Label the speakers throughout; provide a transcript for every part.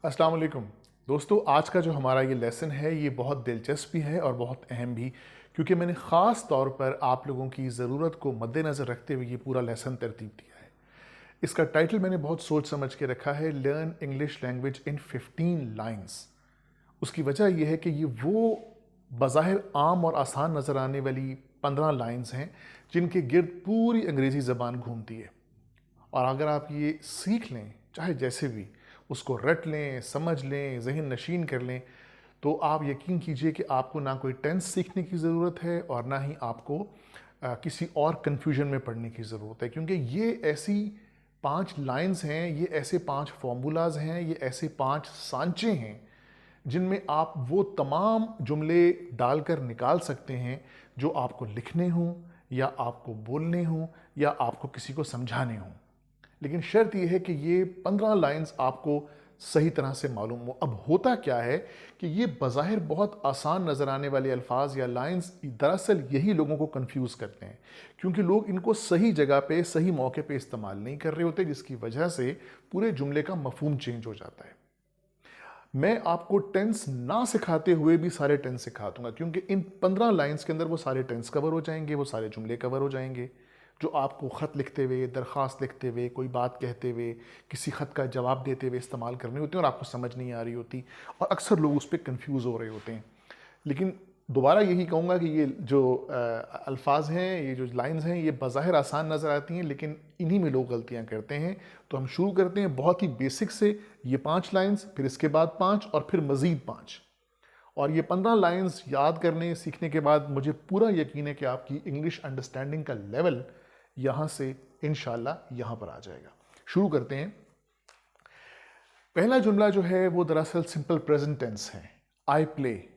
Speaker 1: अस्सलाम वालेकुम दोस्तों। आज का जो हमारा ये लेसन है ये बहुत दिलचस्प भी है और बहुत अहम भी, क्योंकि मैंने ख़ास तौर पर आप लोगों की ज़रूरत को मद्देनज़र रखते हुए ये पूरा लेसन तरतीब दिया है। इसका टाइटल मैंने बहुत सोच समझ के रखा है, learn English language in 15 lines. उसकी वजह यह है कि ये वो बज़ाहिर आम और आसान नज़र आने वाली 15 लाइन्स हैं जिनके गिर्द पूरी अंग्रेज़ी ज़बान घूमती है। और अगर आप ये सीख लें, चाहे जैसे भी, उसको रट लें, समझ लें, ज़हन नशीन कर लें, तो आप यकीन कीजिए कि आपको ना कोई टेंस सीखने की ज़रूरत है और ना ही आपको किसी और कन्फ्यूजन में पढ़ने की ज़रूरत है, क्योंकि ये ऐसी 5 लाइंस हैं, ये ऐसे 5 फार्मूलाज हैं, ये ऐसे 5 सांचे हैं जिनमें आप वो तमाम जुमले डालकर निकाल सकते हैं जो आपको लिखने हों या आपको बोलने हों या आपको किसी को समझाने हों। लेकिन शर्त यह है कि ये 15 लाइंस आपको सही तरह से मालूम हो। अब होता क्या है कि ये बज़ाहिर बहुत आसान नज़र आने वाले अल्फाज या लाइंस दरअसल यही लोगों को कंफ्यूज करते हैं, क्योंकि लोग इनको सही जगह पे सही मौके पे इस्तेमाल नहीं कर रहे होते, जिसकी वजह से पूरे जुमले का मफहूम चेंज हो जाता है। मैं आपको टेंस ना सिखाते हुए भी सारे टेंस सिखा दूंगा, क्योंकि इन 15 लाइंस के अंदर वो सारे टेंस कवर हो जाएंगे, वो सारे जुमले कवर हो जाएंगे जो आपको ख़त लिखते हुए, दरख्वास्त लिखते हुए, कोई बात कहते हुए, किसी ख़त का जवाब देते हुए इस्तेमाल करने होते हैं और आपको समझ नहीं आ रही होती, और अक्सर लोग उस पर कन्फ्यूज़ हो रहे होते हैं। लेकिन दोबारा यही कहूँगा कि ये जो अल्फाज हैं, ये जो लाइंस हैं, ये बज़ाहिर आसान नज़र आती हैं, लेकिन इन्हीं में लोग गलतियाँ करते हैं। तो हम शुरू करते हैं बहुत ही बेसिक से, ये 5 लाइंस, फिर इसके बाद 5 और फिर मज़ीद 5। और ये 15 लाइंस याद करने सीखने के बाद मुझे पूरा यकीन है कि आपकी इंग्लिश अंडरस्टैंडिंग का लेवल यहाँ से इंशाल्लाह यहाँ पर आ जाएगा। शुरू करते हैं। पहला जुमला जो है वो दरअसल सिंपल प्रेजेंट टेंस है, आई प्ले।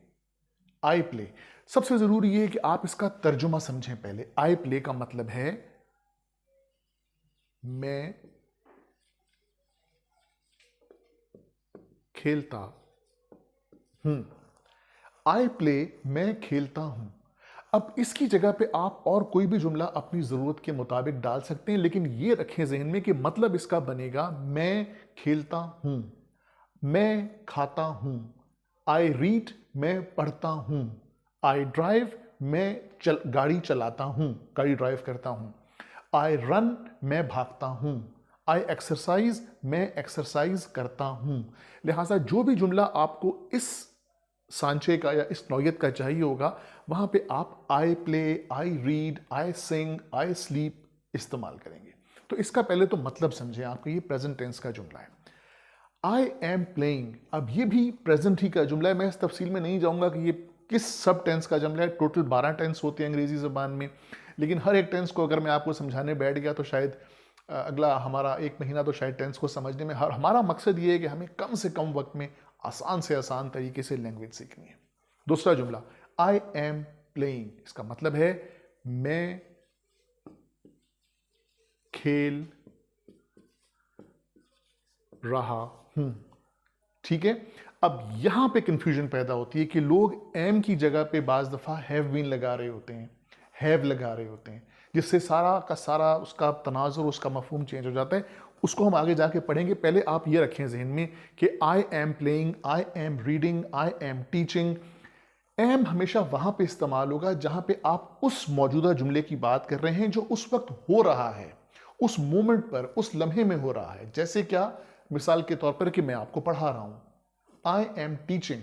Speaker 1: आई प्ले, सबसे ज़रूरी ये है कि आप इसका तर्जुमा समझें पहले। आई प्ले का मतलब है मैं खेलता हूं। आई प्ले, मैं खेलता हूं। अब इसकी जगह पे आप और कोई भी जुमला अपनी ज़रूरत के मुताबिक डाल सकते हैं, लेकिन ये रखें जहन में कि मतलब इसका बनेगा मैं खेलता हूं, मैं खाता हूं। आई रीड, मैं पढ़ता हूं। आई ड्राइव, मैं गाड़ी चलाता हूं, गाड़ी ड्राइव करता हूं। आई रन, मैं भागता हूं। आई एक्सरसाइज, मैं एक्सरसाइज करता हूं। लिहाजा जो भी जुमला आपको इस सांचे का या इस नौयत का चाहिए होगा, वहां पे आप I play, I read, I sing, I sleep इस्तेमाल करेंगे। तो इसका पहले तो मतलब समझें, आपका ये प्रेजेंट टेंस का जुमला है, आई एम प्लेइंग। अब ये भी प्रेजेंट ही का जुमला है। मैं इस तफसील में नहीं जाऊंगा कि ये किस सब टेंस का जुमला है। टोटल 12 टेंस होते हैं अंग्रेजी ज़बान में, लेकिन हर एक टेंस को अगर मैं आपको समझाने बैठ गया तो शायद अगला हमारा 1 महीना तो शायद टेंस को समझने में। हमारा मकसद ये है कि हमें कम से कम वक्त में आसान से आसान तरीके से लैंग्वेज सीखनी है। दूसरा जुमला, आई एम प्लेइंग, इसका मतलब है मैं खेल रहा हूं। ठीक है। अब यहां पे कंफ्यूजन पैदा होती है कि लोग एम की जगह पे बाज दफा हैव बीन लगा रहे होते हैं, हैव लगा रहे होते हैं, जिससे सारा का सारा उसका तनाजुर, उसका मफहूम चेंज हो जाता है। उसको हम आगे जाके पढ़ेंगे। पहले आप ये रखें जहन में कि I am playing, I am reading, I am teaching. Am हमेशा वहां पे इस्तेमाल होगा जहां पे आप उस मौजूदा जुमले की बात कर रहे हैं जो उस वक्त हो रहा है, उस मोमेंट पर, उस लम्हे में हो रहा है। जैसे क्या, मिसाल के तौर पर कि मैं आपको पढ़ा रहा हूं, I am teaching.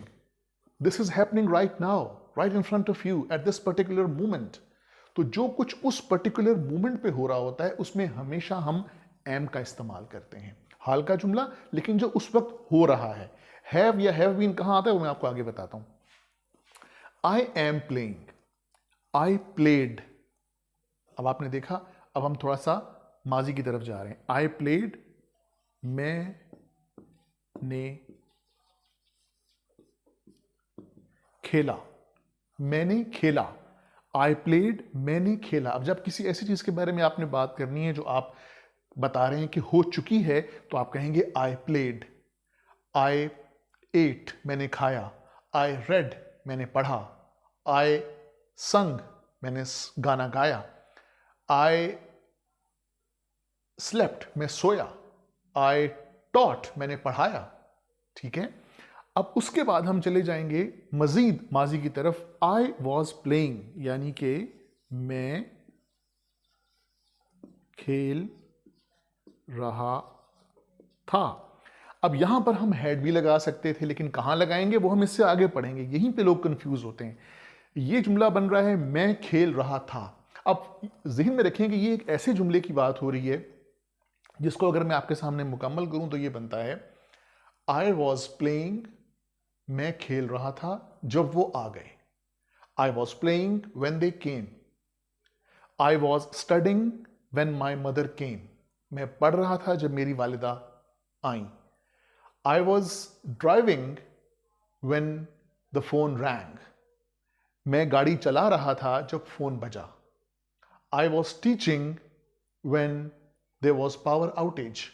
Speaker 1: This is happening right now, right in front of you at this particular moment. तो जो कुछ उस पर्टिकुलर मोमेंट पे हो रहा होता है उसमें हमेशा हम am का इस्तेमाल करते हैं, हाल का जुमला, लेकिन जो उस वक्त हो रहा है। have या have been कहां आता है वो मैं आपको आगे बताता हूं। I am playing, I played। अब आपने देखा, अब हम थोड़ा सा माजी की तरफ जा रहे हैं। I played, मैंने खेला, मैंने खेला। आई प्लेड, मैंने खेला। अब जब किसी ऐसी चीज के बारे में आपने बात करनी है जो आप बता रहे हैं कि हो चुकी है, तो आप कहेंगे आई प्लेड। आई एट, मैंने खाया। आई रेड, मैंने पढ़ा। आई संग, मैंने गाना गाया। आई स्लेप्ट, मैं सोया। आई टॉट, मैंने पढ़ाया। ठीक है। अब उसके बाद हम चले जाएंगे मजीद माजी की तरफ। आई वॉज प्लेइंग यानी कि मैं खेल रहा था। अब यहां पर हम हैड भी लगा सकते थे, लेकिन कहां लगाएंगे वो हम इससे आगे पढ़ेंगे। यहीं पे लोग कंफ्यूज होते हैं। ये जुमला बन रहा है मैं खेल रहा था। अब जहन में रखें कि ये एक ऐसे जुमले की बात हो रही है जिसको अगर मैं आपके सामने मुकम्मल करूं तो ये बनता है आई वॉज प्लेइंग, मैं खेल रहा था जब वो आ गए। I was playing when they came. I was studying when my mother came, मैं पढ़ रहा था जब मेरी वालिदा आई। I was driving when the phone rang, मैं गाड़ी चला रहा था जब फोन बजा। I was teaching when there was power outage,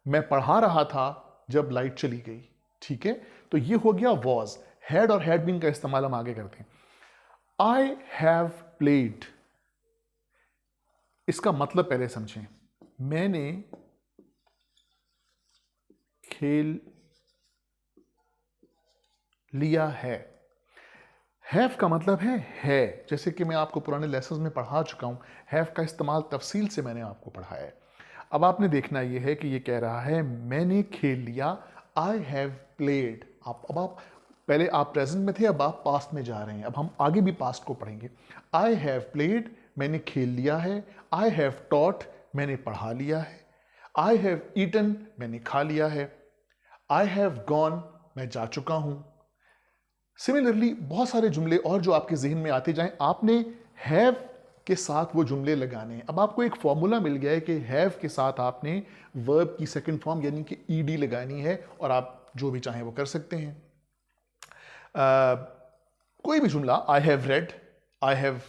Speaker 1: मैं पढ़ा रहा था जब लाइट चली गई। ठीक है, तो ये हो गया वॉज। हैड और हैड बीन का इस्तेमाल हम आगे करते हैं। आई हैव प्लेड, इसका मतलब पहले समझें। मैंने खेल लिया है। हैव का मतलब है, जैसे कि मैं आपको पुराने लेसन्स में पढ़ा चुका हूं। हैव का इस्तेमाल तफसील से मैंने आपको पढ़ाया है। अब आपने देखना यह है कि ये कह रहा है मैंने खेल लिया, आई हैव प्लेड। अब आप पहले आप प्रेजेंट में थे, अब आप पास्ट में जा रहे हैं। अब हम आगे भी पास्ट को पढ़ेंगे। आई हैव प्लेड, मैंने खेल लिया है। आई हैव टॉट, मैंने पढ़ा लिया है। आई हैव ईटन, मैंने खा लिया है। आई हैव गॉन, मैं जा चुका हूं। सिमिलरली बहुत सारे जुमले और जो आपके जहन में आते जाएं, आपने हैव के साथ वो जुमले लगाने हैं। अब आपको एक फॉर्मूला मिल गया है कि हैव के साथ आपने वर्ब की सेकंड फॉर्म यानी कि ईडी लगानी है, और आप जो भी चाहें वो कर सकते हैं। कोई भी जुमला, I have read, I have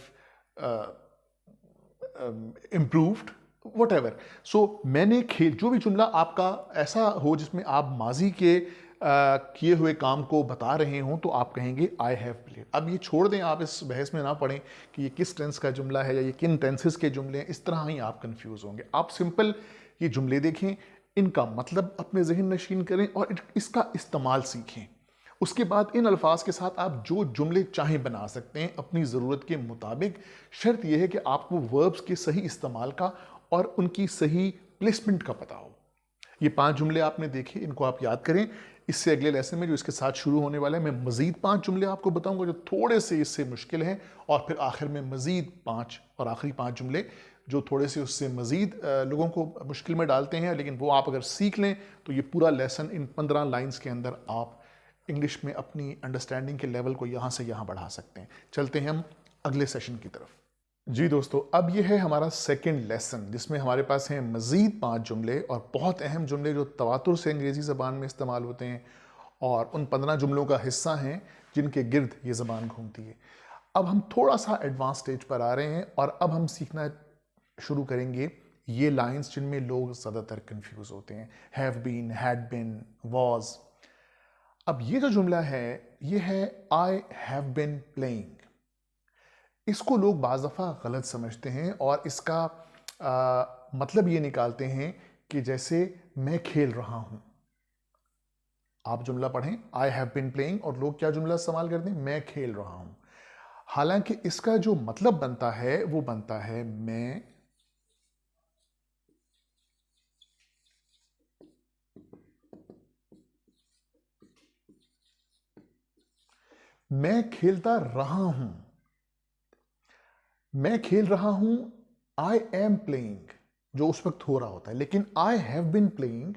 Speaker 1: improved, whatever. So मैंने खेल, जो भी जुमला आपका ऐसा हो जिसमें आप माजी के किए हुए काम को बता रहे हों, तो आप कहेंगे आई हैव प्लेड। अब ये छोड़ दें, आप इस बहस में ना पढ़ें कि ये किस टेंस का जुमला है या ये किन टेंसेस के जुमले हैं। इस तरह ही आप कंफ्यूज होंगे। आप सिंपल ये जुमले देखें, इनका मतलब अपने जहन नशीन करें और इसका इस्तेमाल सीखें। उसके बाद इन अल्फाज के साथ आप जो जुमले चाहें बना सकते हैं अपनी ज़रूरत के मुताबिक। शर्त यह है कि आपको वर्ब्स के सही इस्तेमाल का और उनकी सही प्लेसमेंट का पता हो। ये 5 जुमले आपने देखे, इनको आप याद करें। इससे अगले लेसन में जो इसके साथ शुरू होने वाला है, मैं मजीद 5 जुमले आपको बताऊंगा जो थोड़े से इससे मुश्किल हैं, और फिर आखिर में मजीद 5 और आखिरी 5 जुमले जो थोड़े से उससे मजीद लोगों को मुश्किल में डालते हैं। लेकिन वो आप अगर सीख लें तो ये पूरा लेसन इन 15 लाइन्स के अंदर आप इंग्लिश में अपनी अंडरस्टैंडिंग के लेवल को यहाँ से यहाँ बढ़ा सकते हैं। चलते हैं हम अगले सेशन की तरफ। जी दोस्तों, अब ये है हमारा सेकंड लेसन, जिसमें हमारे पास हैं मज़ीद 5 जुमले और बहुत अहम जुमले जो तवातुर से अंग्रेज़ी ज़बान में इस्तेमाल होते हैं, और उन 15 जुमलों का हिस्सा हैं जिनके गिर्द ये ज़बान घूमती है। अब हम थोड़ा सा एडवांस स्टेज पर आ रहे हैं और अब हम सीखना शुरू करेंगे ये लाइंस जिनमें लोग ज़्यादातर कन्फ्यूज़ होते हैं। Have been, had been, was. अब ये जो जुमला है ये है आई हैव बीन प्लेइंग। इसको लोग बाज़ दफ़ा गलत समझते हैं और इसका मतलब ये निकालते हैं कि जैसे मैं खेल रहा हूं। आप जुमला पढ़ें आई हैव बीन प्लेइंग और लोग क्या जुमला इस्तेमाल करते हैं, मैं खेल रहा हूं। हालांकि इसका जो मतलब बनता है वो बनता है मैं खेलता रहा हूं। मैं खेल रहा हूं, आई एम प्लेइंग, जो उस वक्त हो रहा होता है। लेकिन आई हैव बिन प्लेइंग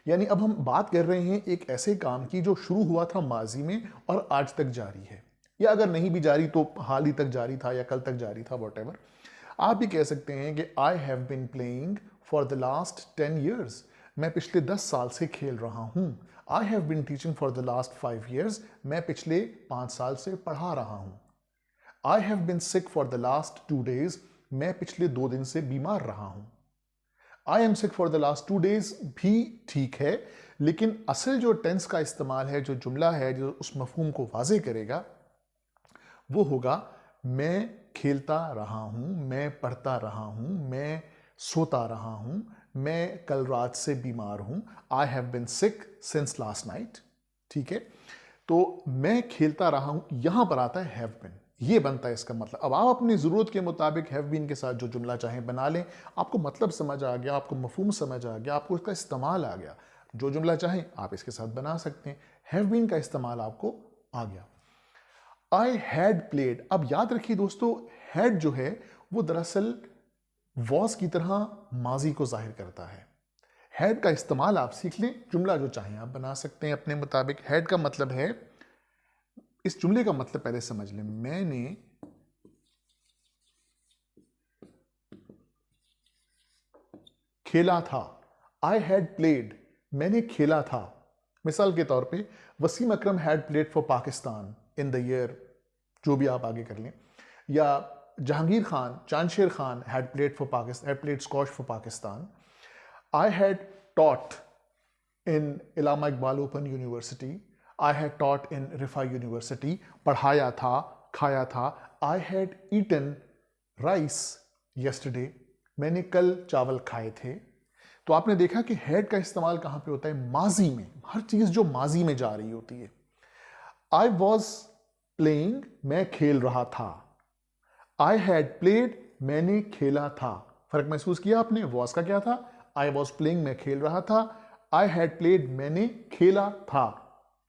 Speaker 1: यानी अब हम बात कर रहे हैं एक ऐसे काम की जो शुरू हुआ था माजी में और आज तक जारी है, या अगर नहीं भी जारी तो हाल ही तक जारी था या कल तक जारी था, वॉट एवर। आप भी कह सकते हैं कि I have been playing for the last 10 years, मैं पिछले 10 साल से खेल रहा हूं। आई have been teaching for the last 5 years, मैं पिछले 5 साल से पढ़ा रहा हूं। आई have been sick for the last 2 days, मैं पिछले 2 दिन से बीमार रहा हूं। I am sick for the last 2 days भी ठीक है, लेकिन असल जो टेंस का इस्तेमाल है, जो जुमला है जो उस मफहूम को वाजे करेगा, वो होगा मैं खेलता रहा हूं, मैं पढ़ता रहा हूं, मैं सोता रहा हूं, मैं कल रात से बीमार हूं। आई have been sick since last night. ठीक है, तो मैं खेलता रहा हूं, यहां पर आता है हैव बीन, ये बनता है इसका मतलब। अब आप अपनी ज़रूरत के मुताबिक हैव बीन के साथ जो जुमला चाहें बना लें, आपको मतलब समझ आ गया, आपको मफहूम समझ आ गया, आपको इसका इस्तेमाल आ गया, जो जुमला चाहें आप इसके साथ बना सकते हैं। हैव बीन का इस्तेमाल आपको आ गया। आई हैड प्लेड, अब याद रखिए दोस्तों, हैड जो है वो दरअसल वॉज की तरह माजी को जाहिर करता है। हैड का इस्तेमाल आप सीख लें, जुमला जो चाहें आप बना सकते हैं अपने मुताबिक। हैड का मतलब है, इस जुमले का मतलब पहले समझ लें, मैंने खेला था। आई हैड प्लेड, मैंने खेला था। मिसाल के तौर पे Wasim Akram had played for Pakistan in the year, जो भी आप आगे कर लें, या Jahangir Khan, Jansher Khan had played for Pakistan, had played squash for Pakistan. I had taught in Allama Iqbal open university, I had taught in Riphah university, पढ़ाया था, खाया था। I had eaten rice yesterday, मैंने कल चावल खाए थे। तो आपने देखा कि हैड का इस्तेमाल कहां पे होता है, माजी में, हर चीज जो माजी में जा रही होती है। आई वॉज प्लेइंग, मैं खेल रहा था। आई हैड प्लेड, मैंने खेला था। फर्क महसूस किया आपने, वॉज का क्या था, आई वॉज प्लेइंग, मैं खेल रहा था। आई हैड प्लेड, मैंने खेला था।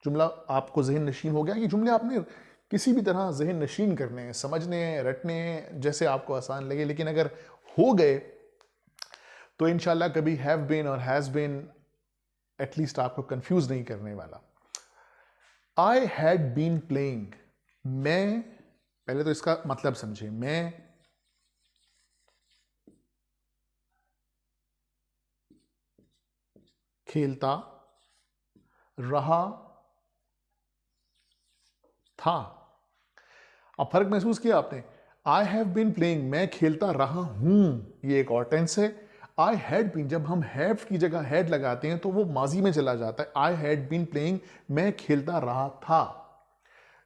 Speaker 1: जुमला आपको जहन नशीन हो गया। ये जुमले आपने किसी भी तरह जहन नशीन करने हैं, समझने हैं, रटने हैं, जैसे आपको आसान लगे, लेकिन अगर हो गए तो इंशाल्लाह कभी हैव बीन और हैज बीन एटलीस्ट आपको कंफ्यूज नहीं करने वाला। आई हैड बीन प्लेइंग, मैं, पहले तो इसका मतलब समझे, मैं खेलता रहा था। अब फर्क महसूस किया आपने, आई हैव बीन प्लेइंग, मैं खेलता रहा हूं, ये एक और टेंस है। आई हैड बीन, जब हम हैव की जगह हैड लगाते हैं तो वो माजी में चला जाता है। आई हैड बीन प्लेइंग, मैं खेलता रहा था।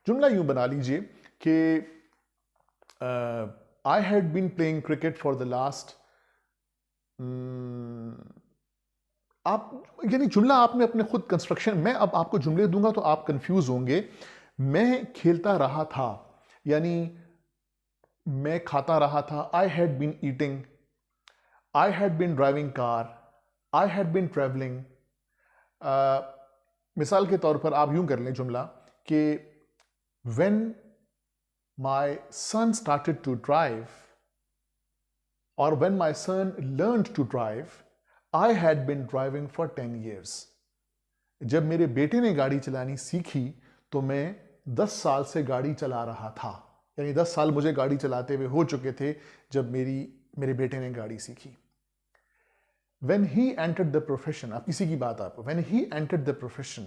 Speaker 1: जुमला यूं बना लीजिए कि I had been playing cricket for the last, आप यानी जुमला आपने अपने खुद कंस्ट्रक्शन, मैं अब आपको जुमले दूंगा तो आप कंफ्यूज होंगे। मैं खेलता रहा था यानी मैं खाता रहा था। I had been eating, I had been driving car, I had been travelling. मिसाल के तौर पर आप यूं कर लें जुमला कि when my son started to drive और when my son learned to drive, I had been driving for 10 years। जब मेरे बेटे ने गाड़ी चलानी सीखी तो मैं 10 साल से गाड़ी चला रहा था, यानी 10 साल मुझे गाड़ी चलाते हुए हो चुके थे जब मेरे बेटे ने गाड़ी सीखी। When he entered the profession, अब किसी की बात आप, when he entered the profession,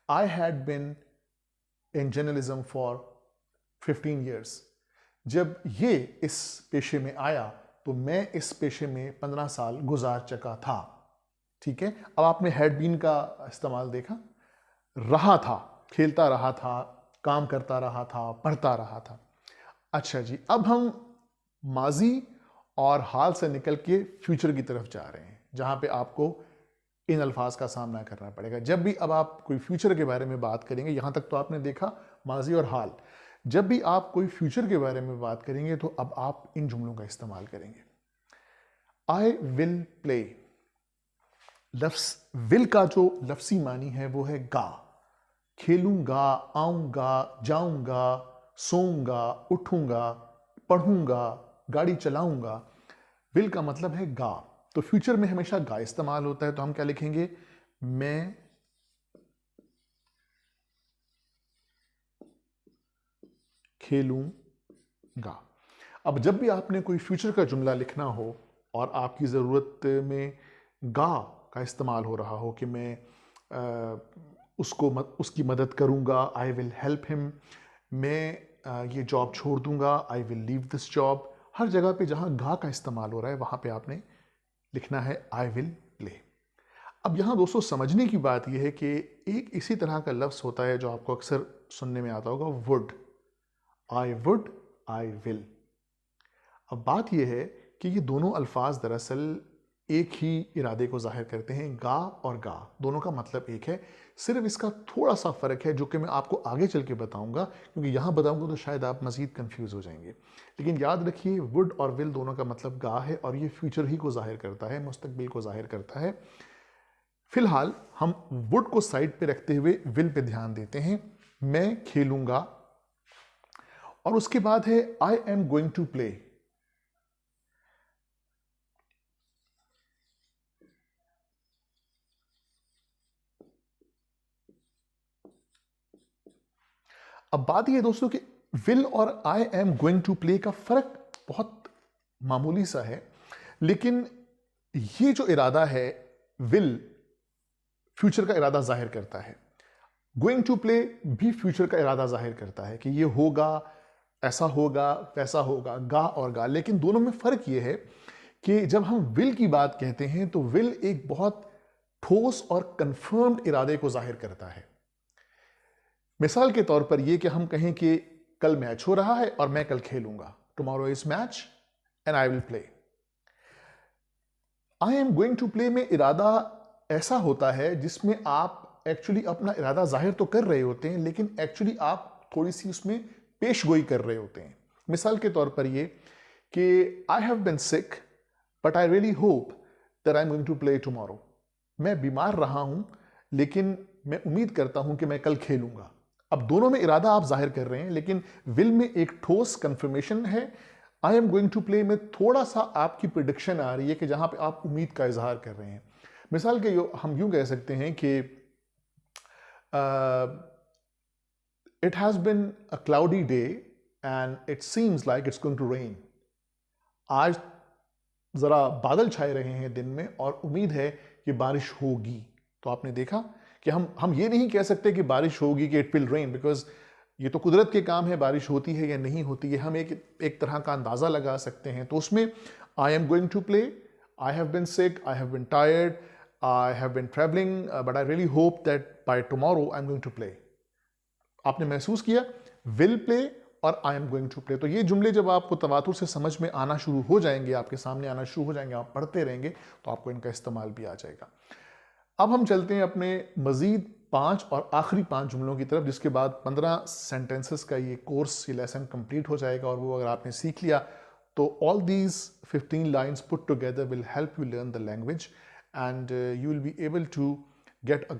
Speaker 1: I had been in journalism for 15 years। जब ये इस पेशे में आया तो मैं इस पेशे में 15 साल गुजार चुका था। ठीक है, अब आपने हैड बीन का इस्तेमाल देखा, रहा था, खेलता रहा था, काम करता रहा था, पढ़ता रहा था। अच्छा जी, अब हम माजी और हाल से निकल के फ्यूचर की तरफ जा रहे हैं, जहां पे आपको इन अल्फाज का सामना करना पड़ेगा। जब भी अब आप कोई फ्यूचर के बारे में बात करेंगे, यहां तक तो आपने देखा माजी और हाल, जब भी आप कोई फ्यूचर के बारे में बात करेंगे तो अब आप इन जुमलों का इस्तेमाल करेंगे। आई विल प्ले, लफ्स विल का जो लफ्सी मानी है वो है गा। खेलूंगा, आऊंगा, जाऊंगा, सोऊंगा, उठूंगा, पढ़ूंगा, गाड़ी चलाऊंगा। विल का मतलब है गा, तो फ्यूचर में हमेशा गा इस्तेमाल होता है, तो हम क्या लिखेंगे, मैं खेलूंगा। अब जब भी आपने कोई फ्यूचर का जुमला लिखना हो और आपकी ज़रूरत में गा का इस्तेमाल हो रहा हो कि मैं उसकी मदद करूंगा, आई विल हेल्प हिम, मैं ये जॉब छोड़ दूंगा, I will leave this job. हर जगह पे जहां गा का इस्तेमाल हो रहा है वहां पे आपने लिखना है आई विल प्ले। अब यहां दोस्तों समझने की बात यह है कि एक इसी तरह का लफ्ज़ होता है जो आपको अक्सर सुनने में आता होगा, would. I would, I will. अब बात यह है कि ये दोनों अल्फाज दरअसल एक ही इरादे को जाहिर करते हैं, गा और गा दोनों का मतलब एक है। सिर्फ इसका थोड़ा सा फ़र्क है जो कि मैं आपको आगे चल के बताऊंगा, क्योंकि यहाँ बताऊंगा तो शायद आप मज़ीद कंफ्यूज हो जाएंगे। लेकिन याद रखिए, वुड और विल दोनों का मतलब गा है और ये फ्यूचर ही को जाहिर करता है, मुस्तकबिल को जाहिर करता है। फिलहाल हम वुड को साइड पे रखते हुए विल पे ध्यान देते हैं। मैं खेलूंगा, और उसके बाद है I am going to play. अब बात यह है दोस्तों कि विल और I am going to play का फर्क बहुत मामूली सा है, लेकिन ये जो इरादा है, विल फ्यूचर का इरादा जाहिर करता है, गोइंग टू प्ले भी फ्यूचर का इरादा जाहिर करता है कि ये होगा, ऐसा होगा, वैसा होगा, गा और गा। लेकिन दोनों में फर्क ये है कि जब हम विल की बात कहते हैं तो विल एक बहुत ठोस और कंफर्म्ड इरादे को जाहिर करता है। मिसाल के तौर पर यह कि हम कहें कि कल मैच हो रहा है और मैं कल खेलूंगा, tomorrow is match and I will play. I am going to play में इरादा ऐसा होता है जिसमें आप एक्चुअली अपना इरादा जाहिर तो कर रहे होते हैं, लेकिन एक्चुअली आप थोड़ी सी उसमें पेशगोई कर रहे होते हैं। मिसाल के तौर पर ये कि I have been sick but I really hope that I am going to play tomorrow. मैं बीमार रहा हूं, लेकिन मैं उम्मीद करता हूं कि मैं कल खेलूंगा। अब दोनों में इरादा आप जाहिर कर रहे हैं, लेकिन विल में एक ठोस कंफर्मेशन है, I am going to play में थोड़ा सा आपकी प्रिडिक्शन आ रही है कि जहां पे आप उम्मीद का इजहार कर रहे हैं। मिसाल के हम यूं कह सकते हैं कि it has been a cloudy day and it seems like it's going to rain. आज जरा बादल छाए रहे हैं दिन में और उम्मीद है कि बारिश होगी। तो आपने देखा कि हम ये नहीं कह सकते कि बारिश होगी, कि इट विल रेन, बिकॉज ये तो कुदरत के काम है, बारिश होती है या नहीं होती है, हम एक तरह का अंदाजा लगा सकते हैं। तो उसमें I am going to play, I have been sick, I have been tired, I have been travelling, but I really hope that by tomorrow I am going to play. आपने महसूस किया विल प्ले और I am going to play. तो ये जुमले जब आपको तवातुर से समझ में आना शुरू हो जाएंगे, आपके सामने आना शुरू हो जाएंगे, आप पढ़ते रहेंगे, तो आपको इनका इस्तेमाल भी आ जाएगा। अब हम चलते हैं अपने मजीद 5 और आखिरी 5 जुमलों की तरफ, जिसके बाद 15 सेंटेंसेस का ये कोर्स, ये लेसन कंप्लीट हो जाएगा। और वो अगर आपने सीख लिया तो all these 15 lines put together will help you learn the language and you will be able to get a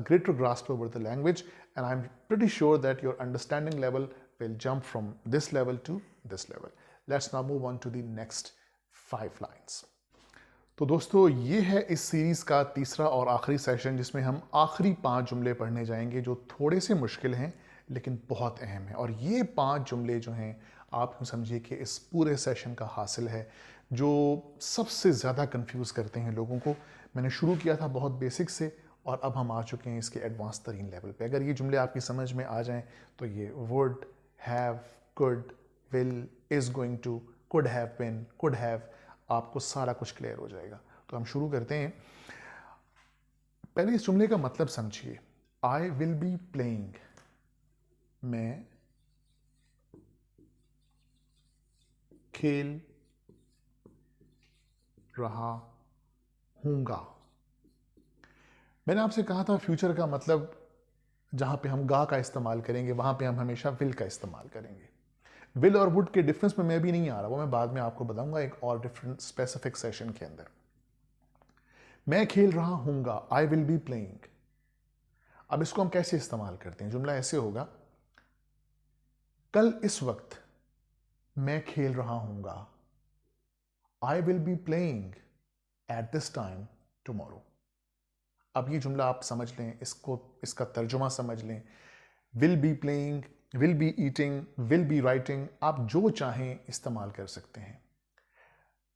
Speaker 1: greater grasp over the language, and I'm pretty sure that your understanding level will jump from this level to this level. Let's now move on to the next 5 lines. तो दोस्तों, ये है इस series का तीसरा और आखिरी session, जिसमें हम आखिरी 5 जुमले पढ़ने जाएंगे जो थोड़े से मुश्किल हैं लेकिन बहुत अहम है। और ये 5 जुमले जो हैं, आप यूँ समझिए कि इस पूरे सेशन का हासिल है, जो सबसे ज़्यादा कंफ्यूज करते हैं लोगों को। मैंने शुरू किया था बहुत बेसिक से और अब हम आ चुके हैं इसके एडवांस तरीन लेवल पे। अगर ये जुमले आपकी समझ में आ जाएं तो ये would, have, could, will, is going to, could have been, could have, आपको सारा कुछ क्लियर हो जाएगा। तो हम शुरू करते हैं। पहले इस जुमले का मतलब समझिए। आई विल बी प्लेइंग, मैं खेल रहा हूंगा। मैंने आपसे कहा था फ्यूचर का मतलब जहां पे हम गा का इस्तेमाल करेंगे वहां पे हम हमेशा विल का इस्तेमाल करेंगे। विल और वुड के डिफरेंस में मैं भी नहीं आ रहा, वो मैं बाद में आपको बताऊंगा एक और डिफरेंट स्पेसिफिक सेशन के अंदर। मैं खेल रहा हूंगा, आई विल बी प्लेइंग। अब इसको हम कैसे इस्तेमाल करते हैं? जुमला ऐसे होगा, कल इस वक्त मैं खेल रहा हूंगा, I will be playing at this time tomorrow. अब ये जुमला आप समझ लें, इसका तर्जुमा समझ लें। Will be playing, will be eating, will be writing, आप जो चाहें इस्तेमाल कर सकते हैं।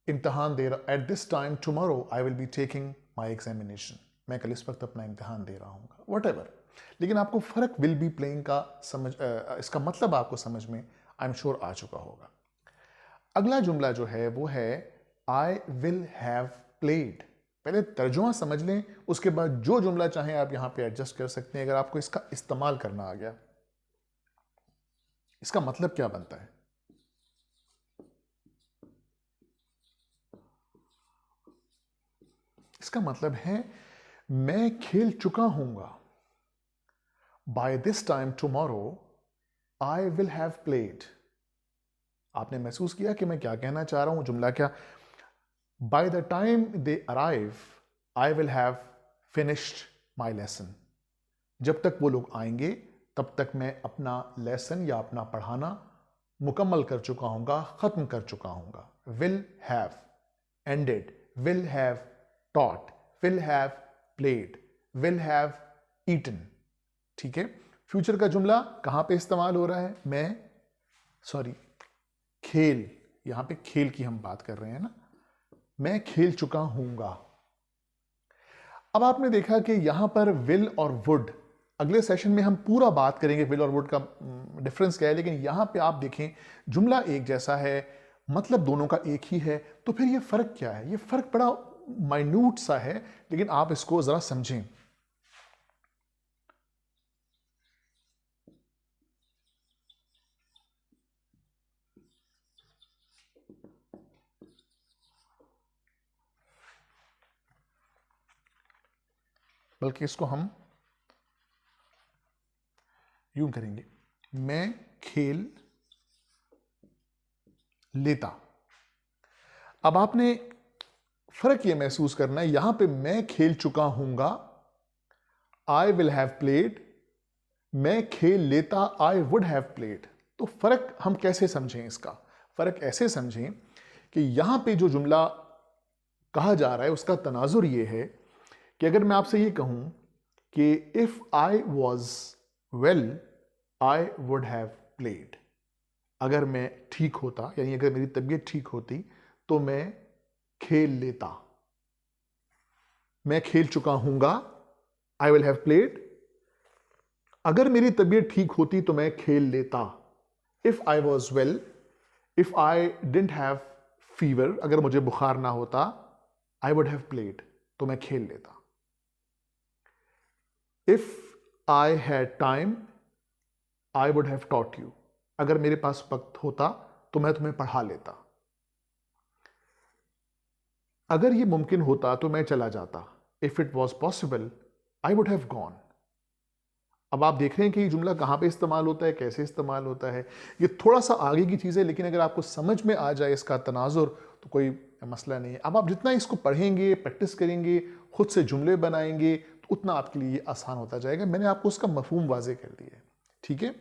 Speaker 1: इम्तहान दे रहा, eight this time tomorrow I will be taking my examination, मैं कल इस वक्त अपना इम्तहान दे रहा हूँ, वट एवर। लेकिन आपको फ़र्क विल बी प्लेइंग का इसका मतलब आपको समझ में आई एम श्योर आ चुका होगा। अगला जुमला जो है वो है आई विल हैव प्लेड। पहले तर्जुमा समझ लें, उसके बाद जो जुमला चाहें आप यहां पे एडजस्ट कर सकते हैं। अगर आपको इसका इस्तेमाल करना आ गया, इसका मतलब क्या बनता है? इसका मतलब है मैं खेल चुका हूंगा। By this time tomorrow I will have played. आपने महसूस किया कि मैं क्या कहना चाह रहा हूं, जुमला क्या? By the time they arrive I will have finished my lesson. जब तक वो लोग आएंगे तब तक मैं अपना लेसन या अपना पढ़ाना मुकम्मल कर चुका हूंगा, खत्म कर चुका हूंगा। Will have ended, will have taught, will have played, will have eaten. ठीक है। फ्यूचर का जुमला कहां पे इस्तेमाल हो रहा है? खेल, यहां पे खेल की हम बात कर रहे हैं ना। मैं खेल चुका हूंगा। अब आपने देखा कि यहां पर विल और वुड, अगले सेशन में हम पूरा बात करेंगे विल और वुड का डिफरेंस क्या है, लेकिन यहां पे आप देखें जुमला एक जैसा है, मतलब दोनों का एक ही है, तो फिर ये फर्क क्या है? ये फर्क बड़ा माइन्यूट सा है, लेकिन आप इसको जरा समझें। बल्कि इसको हम यूं करेंगे, मैं खेल लेता। अब आपने फर्क यह महसूस करना है, यहां पे मैं खेल चुका हूंगा, आई विल हैव प्लेड, मैं खेल लेता, आई वुड हैव प्लेड। तो फर्क हम कैसे समझें? इसका फर्क ऐसे समझें कि यहां पे जो जुमला कहा जा रहा है उसका तनाजुर यह है कि अगर मैं आपसे ये कहूं कि if I was well I would have played, अगर मैं ठीक होता, यानी अगर मेरी तबीयत ठीक होती तो मैं खेल लेता। मैं खेल चुका हूंगा, आई विल हैव प्लेड, अगर मेरी तबीयत ठीक होती तो मैं खेल लेता। If I was well, if I didn't have fever, अगर मुझे बुखार ना होता, आई वुड हैव प्लेड, तो मैं खेल लेता। If I had time I would have taught you, अगर मेरे पास वक्त होता तो मैं तुम्हें पढ़ा लेता। अगर ये मुमकिन होता तो मैं चला जाता, if it was possible I would have gone. अब आप देख रहे हैं कि ये जुमला कहां पे इस्तेमाल होता है, कैसे इस्तेमाल होता है। ये थोड़ा सा आगे की चीज है, लेकिन अगर आपको समझ में आ जाए इसका तनाजुर तो कोई मसला नहीं है। अब आप जितना इसको पढ़ेंगे, प्रैक्टिस करेंगे, खुद से जुमले बनाएंगे, तो उतना आपके लिए आसान होता जाएगा। मैंने आपको उसका मफहूम वाजे कर दिया है। ठीक है।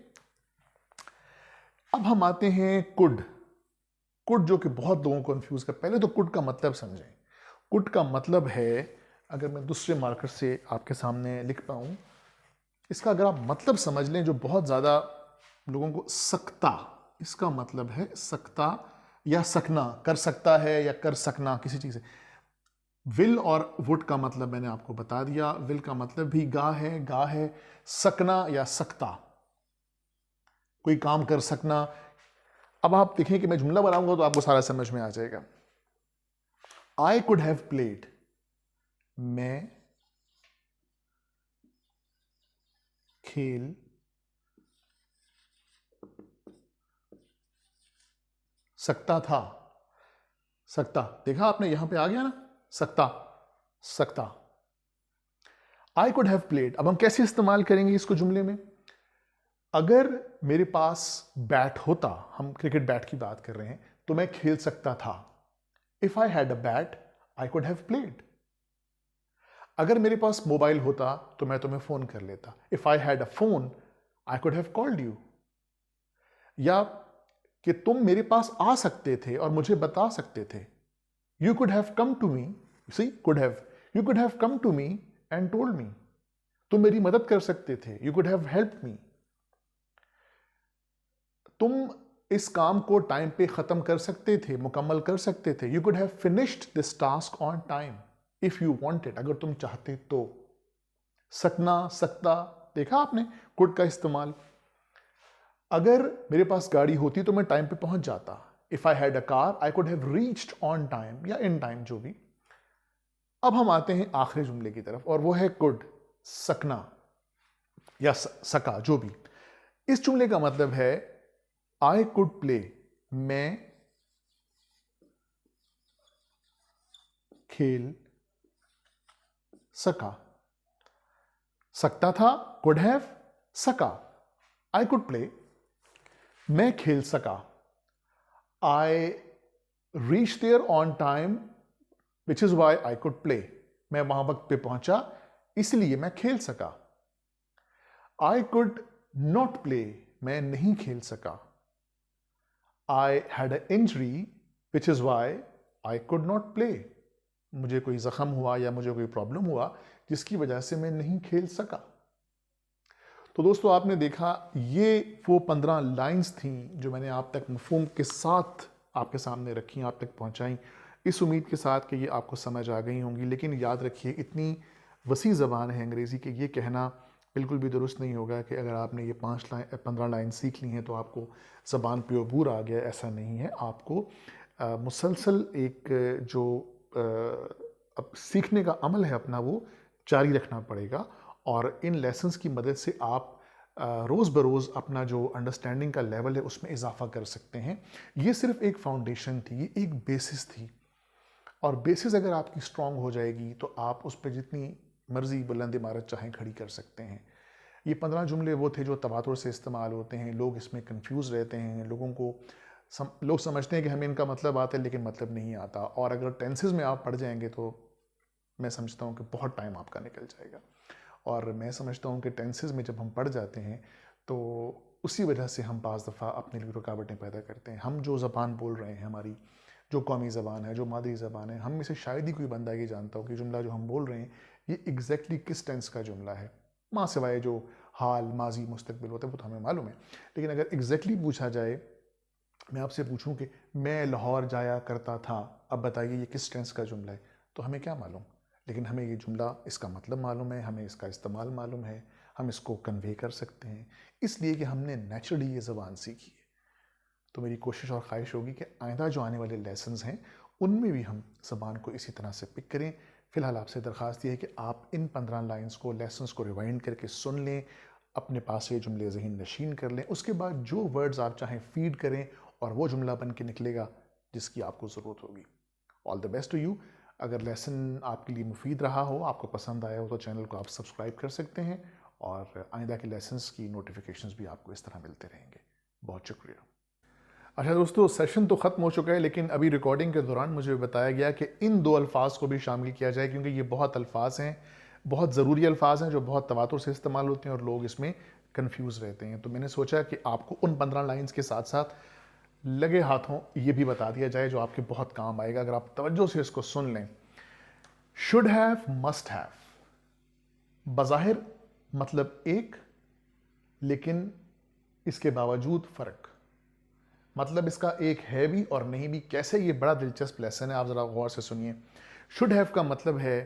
Speaker 1: अब हम आते हैं कुड। कुड जो कि बहुत लोगों को कंफ्यूज कर, पहले तो कुड का मतलब समझें। कुड का मतलब है, अगर मैं दूसरे मार्कर से आपके सामने लिख पाऊं, इसका अगर आप मतलब समझ लें, जो बहुत ज्यादा लोगों को, सकता, इसका मतलब है सकता या सकना, कर सकता है या कर सकना किसी चीज से। विल और वुड का मतलब मैंने आपको बता दिया। विल का मतलब भी गा है। सकना या सकता, कोई काम कर सकना। अब आप देखें कि मैं जुमला बनाऊंगा तो आपको सारा समझ में आ जाएगा। आई कुड हैव प्लेड, मैं खेल सकता था। सकता, देखा आपने, यहां पे आ गया ना, सकता, सकता। I could have played. अब हम कैसे इस्तेमाल करेंगे इसको जुमले में? अगर मेरे पास बैट होता, हम क्रिकेट बैट की बात कर रहे हैं, तो मैं खेल सकता था। If I had a bat I could have played. अगर मेरे पास मोबाइल होता तो मैं तुम्हें फोन कर लेता। If I had a phone I could have called you. या कि तुम मेरे पास आ सकते थे और मुझे बता सकते थे। You could have come to me, see could have, you could have come to me and told me, तुम मेरी मदद कर सकते थे। You could have help me, तुम इस काम को टाइम पे खत्म कर सकते थे, मुकम्मल कर सकते थे। You could have finished this task on time if you wanted, अगर तुम चाहते तो। सकना, सकता, देखा आपने कुड का इस्तेमाल। अगर मेरे पास गाड़ी होती तो मैं टाइम पे पहुंच जाता। If I had a car I could have reached on time या इन टाइम, जो भी। अब हम आते हैं आखिरी जुमले की तरफ, और वो है कुड, सकना या सका, जो भी। इस जुमले का मतलब है आई कुड प्ले, मैं खेल सका। सकता था, कुड हैव, सका, आई कुड प्ले, मैं खेल सका, I reach there on time which is why I could play, मैं वहां वक्त पे पहुंचा इसलिए मैं खेल सका। आई कुड नॉट प्ले, मैं नहीं खेल सका। I had a injury which is why I could not play, मुझे कोई जख्म हुआ या मुझे कोई प्रॉब्लम हुआ जिसकी वजह से मैं नहीं खेल सका। तो दोस्तों आपने देखा ये वो 15 लाइंस थी जो मैंने आप तक मफ़हूम के साथ आपके सामने रखी, आप तक पहुंचाई, इस उम्मीद के साथ कि ये आपको समझ आ गई होंगी। लेकिन याद रखिए इतनी वसी ज़बान है अंग्रेज़ी कि ये कहना बिल्कुल भी दुरुस्त नहीं होगा कि अगर आपने ये 15 लाइन सीख ली हैं तो आपको ज़बान पे अबूर आ गया, ऐसा नहीं है। आपको मुसलसल एक जो अब सीखने का अमल है अपना वो जारी रखना पड़ेगा और इन लेसन्स की मदद से आप रोज़ बरोज़ अपना जो अंडरस्टैंडिंग का लेवल है उसमें इजाफा कर सकते हैं। ये सिर्फ एक फाउंडेशन थी, ये एक बेसिस थी और बेसिस अगर आपकी स्ट्रॉन्ग हो जाएगी तो आप उस पर जितनी मर्जी बुलंद इमारत चाहें खड़ी कर सकते हैं। ये 15 जुमले वो थे जो तवातुर से इस्तेमाल होते हैं, लोग इसमें कंफ्यूज रहते हैं, लोग समझते हैं कि हमें इनका मतलब आता है लेकिन मतलब नहीं आता। और अगर टेंसेस में आप पढ़ जाएंगे तो मैं समझता हूँ कि बहुत टाइम आपका निकल जाएगा। और मैं समझता हूँ कि टेंसेस में जब हम पढ़ जाते हैं तो उसी वजह से हम बाज़ दफ़ा अपने लिए रुकावटें पैदा करते हैं। हम जो ज़बान बोल रहे हैं, हमारी जो कौमी ज़बान है, जो मादरी ज़बान है, हम में से शायद ही कोई बंदा ये जानता हो कि जुमला जो हम बोल रहे हैं ये एग्जैक्टली किस टेंस का जुमला है। माँ सिवाय जो हाल, माजी, मुस्तकबिल होता है वो तो हमें मालूम है, लेकिन अगर एग्जैक्टली पूछा जाए, मैं आपसे पूछूं कि मैं लाहौर जाया करता था, अब बताइए ये किस टेंस का जुमला है, तो हमें क्या मालूम। लेकिन हमें ये जुमला, इसका मतलब मालूम है, हमें इसका इस्तेमाल मालूम है, हम इसको कन्वे कर सकते हैं इसलिए कि हमने नेचुरली ये ज़बान सीखी है। तो मेरी कोशिश और ख्वाहिश होगी कि आइंदा जो आने वाले लेसन्स हैं उनमें भी हम ज़बान को इसी तरह से पिक करें। फ़िलहाल आपसे दरख्वास्त ये है कि आप इन 15 लाइंस को, लेसन्स को रिवाइंड करके सुन लें, अपने पास ये जुमले ज़हन नशीन कर लें। उसके बाद जो वर्ड्स आप चाहें फीड करें और वो जुमला बन के निकलेगा जिसकी आपको ज़रूरत होगी। All the best to you. अगर लेसन आपके लिए मुफीद रहा हो, आपको पसंद आया हो तो चैनल को आप सब्सक्राइब कर सकते हैं और आइंदा के लेसन्स की नोटिफिकेशंस भी आपको इस तरह मिलते रहेंगे। बहुत शुक्रिया। अच्छा दोस्तों, सेशन तो ख़त्म हो चुका है लेकिन अभी रिकॉर्डिंग के दौरान मुझे बताया गया कि इन 2 अल्फाज को भी शामिल किया जाए क्योंकि ये बहुत अल्फाज हैं, बहुत ज़रूरी अल्फाज हैं जो बहुत तवातुर से इस्तेमाल होते हैं और लोग इसमें कंफ्यूज रहते हैं। तो मैंने सोचा कि आपको उन 15 लाइंस के साथ साथ लगे हाथों ये भी बता दिया जाए जो आपके बहुत काम आएगा अगर आप तवज्जो से इसको सुन लें। शुड हैव, मस्ट हैव, बज़ाहिर मतलब एक, लेकिन इसके बावजूद फ़र्क। मतलब इसका एक है भी और नहीं भी। कैसे? ये बड़ा दिलचस्प लेसन है, आप ज़रा गौर से सुनिए। शुड हैव का मतलब है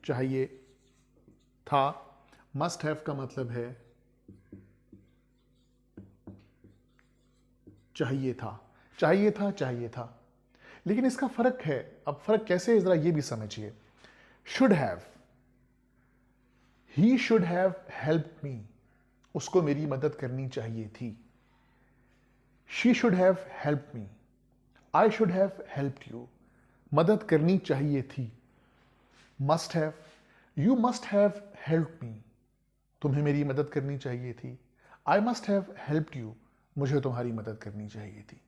Speaker 1: चाहिए था, मस्ट हैव का मतलब है चाहिए था, चाहिए था, चाहिए था। लेकिन इसका फ़र्क है। अब फ़र्क कैसे है ज़रा ये भी समझिए। Should have, he should have help मी, उसको मेरी मदद करनी चाहिए थी। She should have help me, I should have helped you, मदद करनी चाहिए थी। Must have, you must have help मी, तुम्हें मेरी मदद करनी चाहिए थी। I must have helped you, मुझे तुम्हारी मदद करनी चाहिए थी।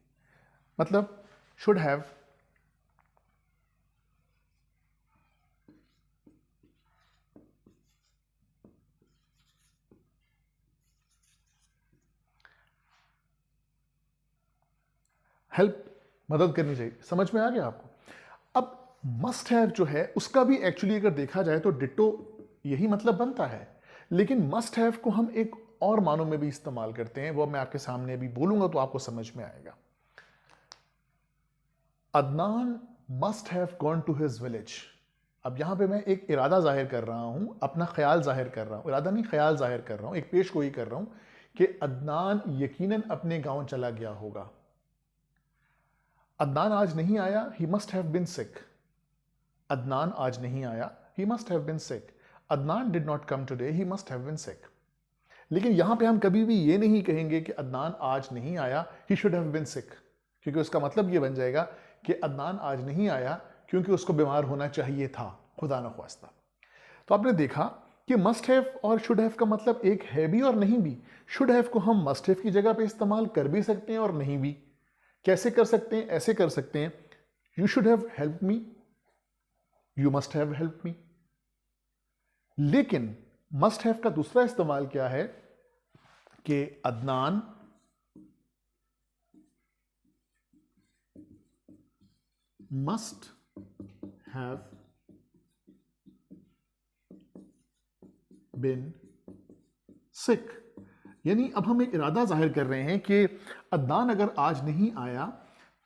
Speaker 1: मतलब शुड हैव हेल्प, मदद करनी चाहिए। समझ में आ गया आपको? अब मस्ट हैव जो है उसका भी एक्चुअली अगर देखा जाए तो डिट्टो यही मतलब बनता है, लेकिन मस्ट हैव को हम एक और मानों में भी इस्तेमाल करते हैं, वो मैं आपके सामने अभी बोलूंगा तो आपको समझ में आएगा। Adnan must have gone to his village. अब यहां पे मैं एक इरादा जाहिर कर रहा हूं, अपना ख्याल जाहिर कर रहा हूं, इरादा नहीं ख्याल जाहिर कर रहा हूं, एक पेश गोई कर रहा हूं कि अदनान यकीनन अपने गांव चला गया होगा। अदनान आज नहीं आया, he must have been sick. Adnan आज नहीं आया, he must have been sick. Adnan did not come today, he must have been sick. लेकिन यहां पे हम कभी भी ये नहीं कहेंगे कि अदनान आज नहीं आया, ही शुड हैव बिन सिक, क्योंकि उसका मतलब ये बन जाएगा कि अदनान आज नहीं आया क्योंकि उसको बीमार होना चाहिए था, खुदा न ख्वास्ता। तो आपने देखा कि मस्ट हैव और शुड हैव का मतलब एक है भी और नहीं भी। शुड हैव को हम मस्ट हैव की जगह पे इस्तेमाल कर भी सकते हैं और नहीं भी। कैसे कर सकते हैं? ऐसे कर सकते हैं, you should have help me, you must have help मी। लेकिन मस्ट हैव का दूसरा इस्तेमाल क्या है कि अदनान मस्ट हैव बिन सिक। यानी अब हम एक इरादा जाहिर कर रहे हैं कि अदनान अगर आज नहीं आया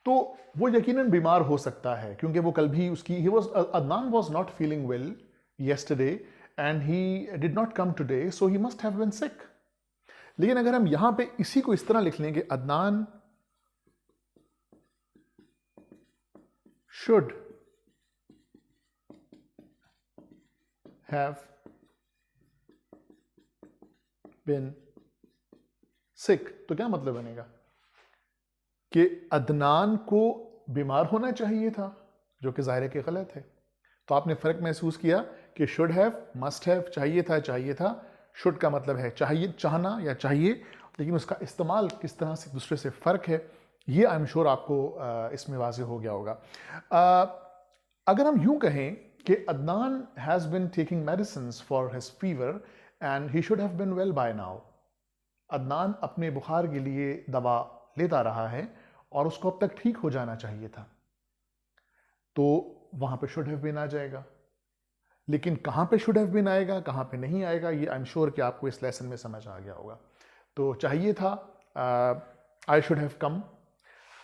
Speaker 1: तो वो यकीनन बीमार हो सकता है, क्योंकि वो कल भी उसकी Adnan was not feeling well yesterday and he did not come today, so he must have been sick. लेकिन अगर हम यहां पे इसी को इस तरह लिख लें कि Adnan should have been sick, तो क्या मतलब बनेगा कि अदनान को बीमार होना चाहिए था, जो कि ज़ाहिर है कि गलत है। तो आपने फ़र्क महसूस किया कि शुड हैव, मस्ट हैव, चाहिए था। शुड का मतलब है चाहिए, चाहना या चाहिए, लेकिन उसका इस्तेमाल किस तरह से दूसरे से फ़र्क है, ये आई एम श्योर आपको इसमें वाज़ेह हो गया होगा। अगर हम यूं कहें कि Adnan has been taking medicines for his fever and he should have been well by now. Adnan अपने बुखार के लिए दवा लेता रहा है और उसको अब तक ठीक हो जाना चाहिए था, तो वहां पे शुड हैव बीन आ जाएगा। लेकिन कहां पे शुड हैव बीन आएगा, कहां पे नहीं आएगा, ये आई एम श्योर कि आपको इस लेसन में समझ आ गया होगा। तो चाहिए था, I should have come,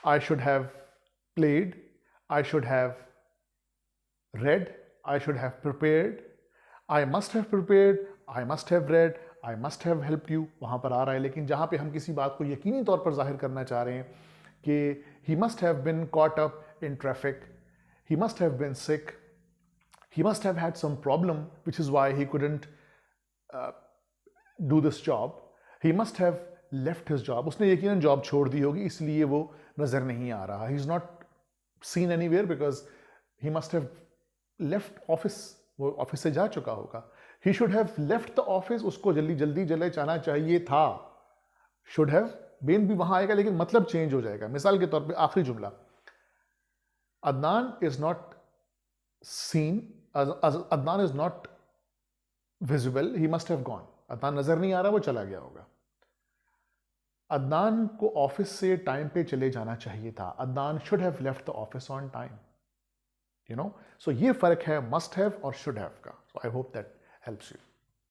Speaker 1: I should have played, I should have read, I should have prepared, I must have prepared, I must have read, I must have help you, वहां पर आ रहा है। लेकिन जहां पे हम किसी बात को यकीनी तौर पर जाहिर करना चाह रहे हैं कि ही must have bin caught up in traffic, he must have been sick, he must have had some problem which is why he couldn't do this job, he must have left his job, उसने यकीनन job छोड़ दी होगी इसलिए वो नज़र नहीं आ रहा, he is not seen anywhere because he must have left office, वो ऑफिस से जा चुका होगा। he should have left the office, उसको जल्दी जल्दी चले जाना चाहिए था। should have been भी वहां आएगा लेकिन मतलब चेंज हो जाएगा। मिसाल के तौर पे आखिरी जुमला, Adnan is not seen, Adnan is not visible, he must have gone. Adnan नजर नहीं आ रहा, वो चला गया होगा। अदनान को ऑफिस से टाइम पे चले जाना चाहिए था। Adnan should have left the office on time. You know, so ये फर्क है must have और should have का। So I hope that helps you.